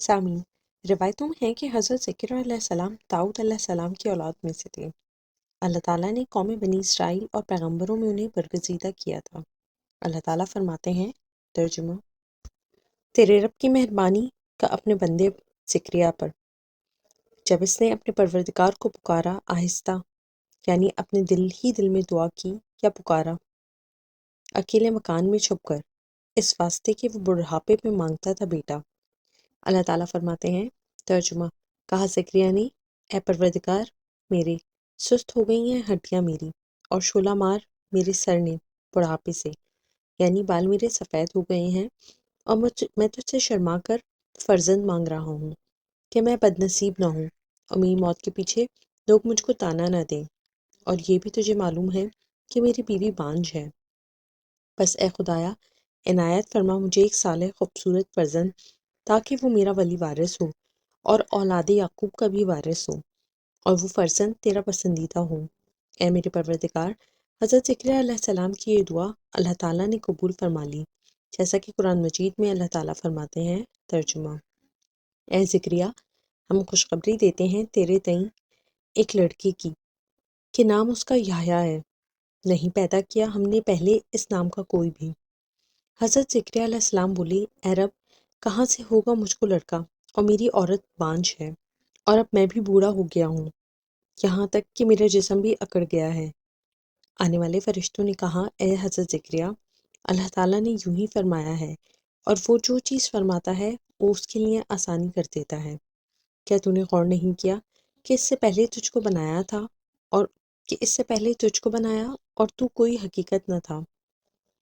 سامعین، روایتوں میں ہے کہ حضرت ذکریا علیہ السلام داؤد علیہ السلام کی اولاد میں سے تھے۔ اللہ تعالیٰ نے قوم بنی اسرائیل اور پیغمبروں میں انہیں برگزیدہ کیا تھا۔ اللہ تعالیٰ فرماتے ہیں، ترجمہ: تیرے رب کی مہربانی کا اپنے بندے ذکریا پر، جب اس نے اپنے پروردگار کو پکارا آہستہ، یعنی اپنے دل ہی دل میں دعا کی یا پکارا اکیلے مکان میں چھپ کر، اس واسطے کہ وہ بڑھاپے میں مانگتا تھا بیٹا۔ اللہ تعالیٰ فرماتے ہیں، ترجمہ: کہا ذکریا نے، اے پروردگار میرے، سست ہو گئی ہیں ہڈیاں میری، اور شعلہ مار میرے سر نے بڑھاپے سے، یعنی بال میرے سفید ہو گئے ہیں، اور میں تجھ سے شرما کر فرزند مانگ رہا ہوں کہ میں بد نصیب نہ ہوں اور میری موت کے پیچھے لوگ مجھ کو تانا نہ دیں، اور یہ بھی تجھے معلوم ہے کہ میری بیوی بانجھ ہے۔ بس اے خدایا، عنایت فرما مجھے ایک صالح خوبصورت فرزند، تاکہ وہ میرا ولی وارث ہو اور اولاد یعقوب کا بھی وارث ہو، اور وہ فرزند تیرا پسندیدہ ہو۔ اے میرے پروردگار، حضرت ذکریا علیہ السلام کی یہ دعا اللہ تعالیٰ نے قبول فرما لی، جیسا کہ قرآن مجید میں اللہ تعالیٰ فرماتے ہیں، ترجمہ: اے ذکریا، ہم خوشخبری دیتے ہیں تیرے تئیں ایک لڑکے کی، کہ نام اس کا یحییٰ ہے، نہیں پیدا کیا ہم نے پہلے اس نام کا کوئی بھی۔ حضرت ذکریا علیہ السلام بولے، اے رب، کہاں سے ہوگا مجھ کو لڑکا، اور میری عورت بانجھ ہے، اور اب میں بھی بوڑھا ہو گیا ہوں، یہاں تک کہ میرا جسم بھی اکڑ گیا ہے۔ آنے والے فرشتوں نے کہا، اے حضرت ذکریا، اللہ تعالیٰ نے یوں ہی فرمایا ہے، اور وہ جو چیز فرماتا ہے وہ اس کے لیے آسانی کر دیتا ہے۔ کیا تو نے غور نہیں کیا کہ اس سے پہلے تجھ کو بنایا تھا، اور کہ اس سے پہلے تجھ کو بنایا اور تو کوئی حقیقت نہ تھا؟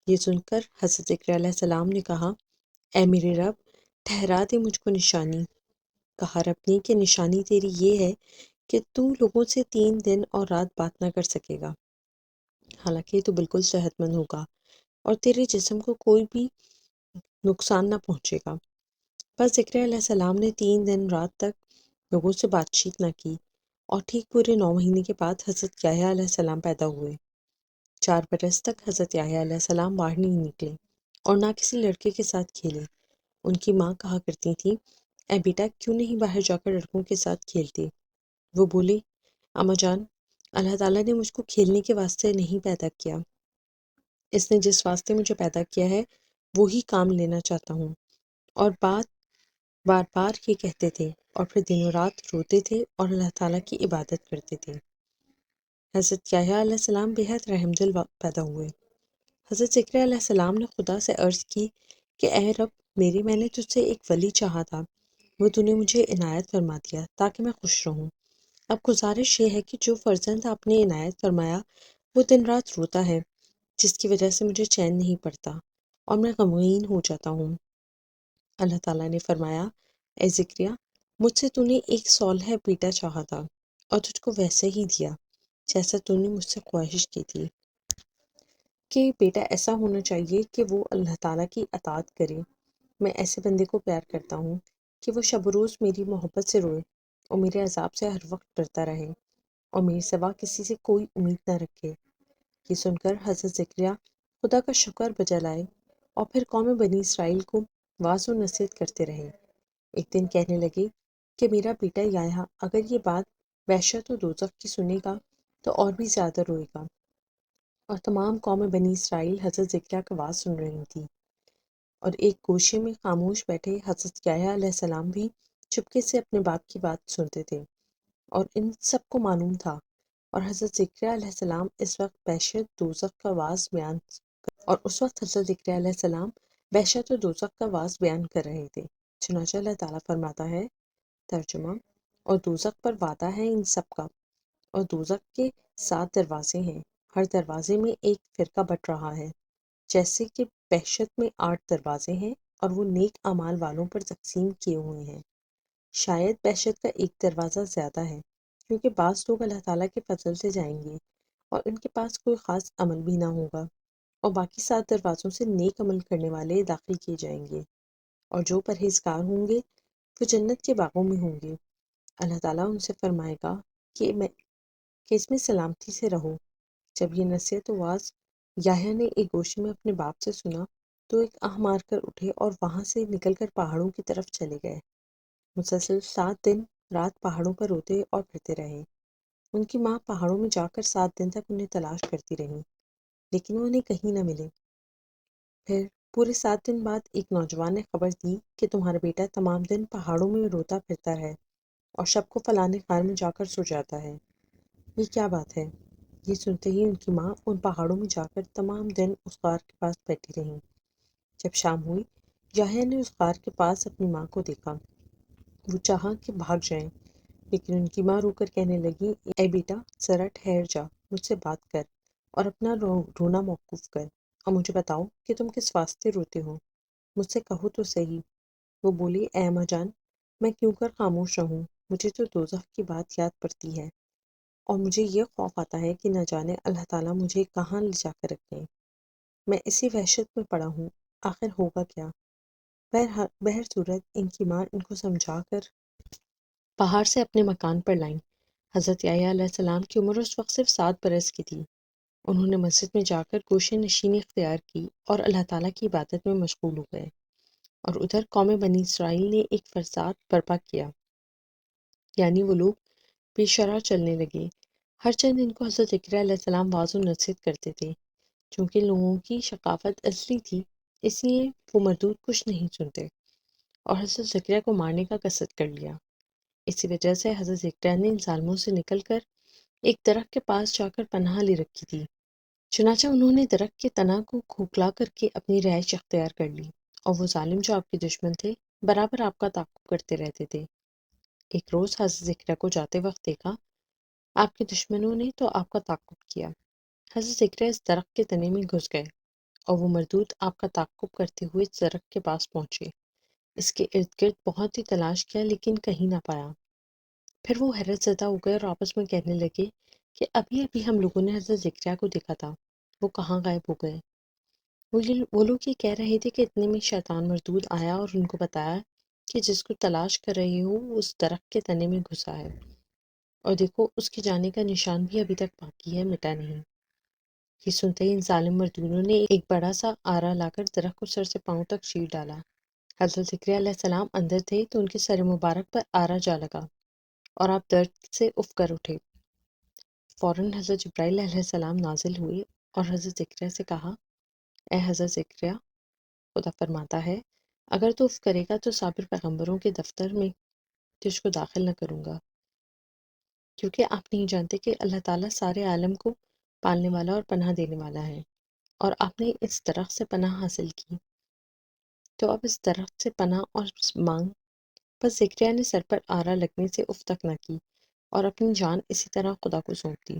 یہ سن کر حضرت ذکریا علیہ السلام نے کہا، اے میرے رب، ٹھہرا دے مجھ کو نشانی۔ کہا رب نے کہ نشانی تیری یہ ہے کہ تو لوگوں سے 3 دن اور رات بات نہ کر سکے گا، حالانکہ تو بالکل صحت مند ہوگا، اور تیرے جسم کو کوئی بھی نقصان نہ پہنچے گا۔ بس ذکریا علیہ السلام نے 3 دن رات تک لوگوں سے بات چیت نہ کی، اور ٹھیک پورے 9 مہینے کے بعد حضرت یحییٰ علیہ السلام پیدا ہوئے۔ 4 برس تک حضرت یحییٰ علیہ السلام باہر نہیں نکلے اور نہ کسی لڑکے کے ساتھ کھیلے۔ ان کی ماں کہا کرتی تھی، اے بیٹا، کیوں نہیں باہر جا کر لڑکوں کے ساتھ کھیلتے؟ وہ بولے، اماں جان، اللہ تعالیٰ نے مجھ کو کھیلنے کے واسطے نہیں پیدا کیا، اس نے جس واسطے مجھے پیدا کیا ہے وہی کام لینا چاہتا ہوں۔ اور بار بار یہ کہتے تھے، اور پھر دنوں رات روتے تھے اور اللہ تعالیٰ کی عبادت کرتے تھے۔ حضرت یحییٰ علیہ السلام بے حد رحم دل پیدا ہوئے۔ حضرت ذکریا علیہ السلام نے خدا سے عرض کی کہ اے رب میرے، میں نے تجھ سے ایک ولی چاہا تھا، وہ تو نے مجھے عنایت فرما دیا تاکہ میں خوش رہوں۔ اب گزارش یہ ہے کہ جو فرزند آپ نے عنایت فرمایا وہ دن رات روتا ہے، جس کی وجہ سے مجھے چین نہیں پڑتا اور میں غمگین ہو جاتا ہوں۔ اللہ تعالیٰ نے فرمایا، اے ذکریا، مجھ سے تو نے ایک صالح بیٹا چاہا تھا، اور تجھ کو ویسے ہی دیا جیسا تو نے مجھ سے خواہش کی تھی، کہ بیٹا ایسا ہونا چاہیے کہ وہ اللہ تعالیٰ کی اطاعت کرے۔ میں ایسے بندے کو پیار کرتا ہوں کہ وہ شب و روز میری محبت سے روئے اور میرے عذاب سے ہر وقت ڈرتا رہے، اور میرے سوا کسی سے کوئی امید نہ رکھے۔ یہ سن کر حضرت ذکریا خدا کا شکر بجا لائے، اور پھر قوم بنی اسرائیل کو واعظ و نصیحت کرتے رہے۔ ایک دن کہنے لگے کہ میرا بیٹا یحییٰ اگر یہ بات وحشت و دوزخ کی سنے گا تو اور بھی زیادہ روئے گا۔ اور تمام قوم بنی اسرائیل حضرت ذکریا کا وعظ سن رہی تھی، اور ایک گوشے میں خاموش بیٹھے حضرت یحییٰ علیہ السلام بھی چپکے سے اپنے باپ کی بات سنتے تھے، اور ان سب کو معلوم تھا، اور حضرت ذکریا علیہ السلام اس وقت وحشت دوزخ کا وعظ بیان اور اس وقت حضرت ذکریا علیہ السلام وحشت و دوزخ کا وعظ بیان کر رہے تھے۔ چنانچہ اللہ تعالیٰ فرماتا ہے، ترجمہ: اور دوزخ پر وعدہ ہے ان سب کا، اور دوزخ کے 7 دروازے ہیں، ہر دروازے میں ایک فرقہ بٹ رہا ہے، جیسے کہ وحشت میں 8 دروازے ہیں اور وہ نیک اعمال والوں پر تقسیم کیے ہوئے ہیں۔ شاید وحشت کا ایک دروازہ زیادہ ہے، کیونکہ بعض لوگ اللہ تعالیٰ کے فضل سے جائیں گے اور ان کے پاس کوئی خاص عمل بھی نہ ہوگا، اور باقی 7 دروازوں سے نیک عمل کرنے والے داخل کیے جائیں گے، اور جو پرہیزگار ہوں گے وہ جنت کے باغوں میں ہوں گے۔ اللہ تعالیٰ ان سے فرمائے گا کہ اس میں سلامتی سے رہو۔ جب یہ نصیحت و واعظ یحییٰ نے ایک گوشے میں اپنے باپ سے سنا تو ایک آہ مار کر اٹھے اور وہاں سے نکل کر پہاڑوں کی طرف چلے گئے۔ مسلسل 7 دن رات پہاڑوں پر روتے اور پھرتے رہے۔ ان کی ماں پہاڑوں میں جا کر 7 دن تک انہیں تلاش کرتی رہی، لیکن وہ انہیں کہیں نہ ملے۔ پھر پورے 7 دن بعد ایک نوجوان نے خبر دی کہ تمہارا بیٹا تمام دن پہاڑوں میں روتا پھرتا ہے اور شب کو فلانے غار میں جا کر سو جاتا ہے۔ یہ کیا بات ہے؟ یہ سنتے ہی ان کی ماں ان پہاڑوں میں جا کر تمام دن اس غار کے پاس بیٹھی رہی۔ جب شام ہوئی، یحییٰ نے اس غار کے پاس اپنی ماں کو دیکھا۔ وہ چاہا کہ بھاگ جائیں، لیکن ان کی ماں رو کر کہنے لگی، اے بیٹا، ذرا ٹھہر جا، مجھ سے بات کر اور اپنا رونا موقوف کر، اور مجھے بتاؤ کہ تم کس واسطے روتے ہو، مجھ سے کہو تو صحیح۔ وہ بولی، اے اماں جان، میں کیوں کر خاموش رہوں، مجھے تو دوزخ کی بات یاد پڑتی ہے، اور مجھے یہ خوف آتا ہے کہ نہ جانے اللہ تعالیٰ مجھے کہاں لے جا کر رکھیں۔ میں اسی وحشت میں پڑا ہوں، آخر ہوگا کیا؟ بہر صورت ان کی ماں ان کو سمجھا کر پہاڑ سے اپنے مکان پر لائیں۔ حضرت یحییٰ علیہ السلام کی عمر اس وقت صرف 7 برس کی تھی۔ انہوں نے مسجد میں جا کر گوشے نشینی اختیار کی اور اللہ تعالیٰ کی عبادت میں مشغول ہو گئے، اور ادھر قوم بنی اسرائیل نے ایک فساد برپا کیا، یعنی وہ لوگ بے شرع چلنے لگے۔ ہر چند دن کو حضرت ذکریا علیہ السلام واعظ و نصیحت کرتے تھے۔ چونکہ لوگوں کی ثقافت اصلی تھی، اس لیے وہ مردود کچھ نہیں سنتے اور حضرت ذکریا کو مارنے کا قصد کر لیا۔ اسی وجہ سے حضرت ذکریا نے ان ظالموں سے نکل کر ایک درخت کے پاس جا کر پناہ لے رکھی تھی۔ چنانچہ انہوں نے درخت کے تنا کو کھوکھلا کر کے اپنی رہائش اختیار کر لی، اور وہ ظالم جو آپ کے دشمن تھے برابر آپ کا تعاقب کرتے رہتے تھے۔ ایک روز حضرت ذکریا کو جاتے وقت دیکھا آپ کے دشمنوں نے تو آپ کا تعاقب کیا۔ حضرت ذکریا اس درخت کے تنے میں گھس گئے، اور وہ مردود آپ کا تعاقب کرتے ہوئے اس درخت کے پاس پہنچے۔ اس کے ارد گرد بہت ہی تلاش کیا، لیکن کہیں نہ پایا۔ پھر وہ حیرت زدہ ہو گئے اور آپس میں کہنے لگے کہ ابھی ابھی ہم لوگوں نے حضرت ذکریا کو دیکھا تھا، وہ کہاں غائب ہو گئے؟ وہ لوگ یہ کہہ رہے تھے کہ اتنے میں شیطان مردود آیا اور ان کو بتایا کہ جس کو تلاش کر رہے ہو وہ اس درخت کے تنے میں گھسا ہے، اور دیکھو اس کے جانے کا نشان بھی ابھی تک باقی ہے، مٹا نہیں۔ یہ سنتے ہی ان ظالم مردودوں نے ایک بڑا سا آرا لا کر درخت کو سر سے پاؤں تک چیر ڈالا۔ حضرت ذکریا علیہ السلام اندر تھے تو ان کے سر مبارک پر آرا جا لگا اور آپ درد سے اف کر اٹھے۔ فوراً حضرت جبرائیل علیہ السلام نازل ہوئے اور حضرت ذکریا سے کہا، اے حضرت ذکریا، خدا فرماتا ہے اگر تو اف کرے گا تو صابر پیغمبروں کے دفتر میں تجھ کو داخل نہ کروں گا، کیونکہ آپ نہیں جانتے کہ اللہ تعالیٰ سارے عالم کو پالنے والا اور پناہ دینے والا ہے، اور آپ نے اس درخت سے پناہ حاصل کی تو اب اس درخت سے پناہ اور مانگ۔ بس ذکریا نے سر پر آرا لگنے سے اف تک نہ کی اور اپنی جان اسی طرح خدا کو سونپ دی۔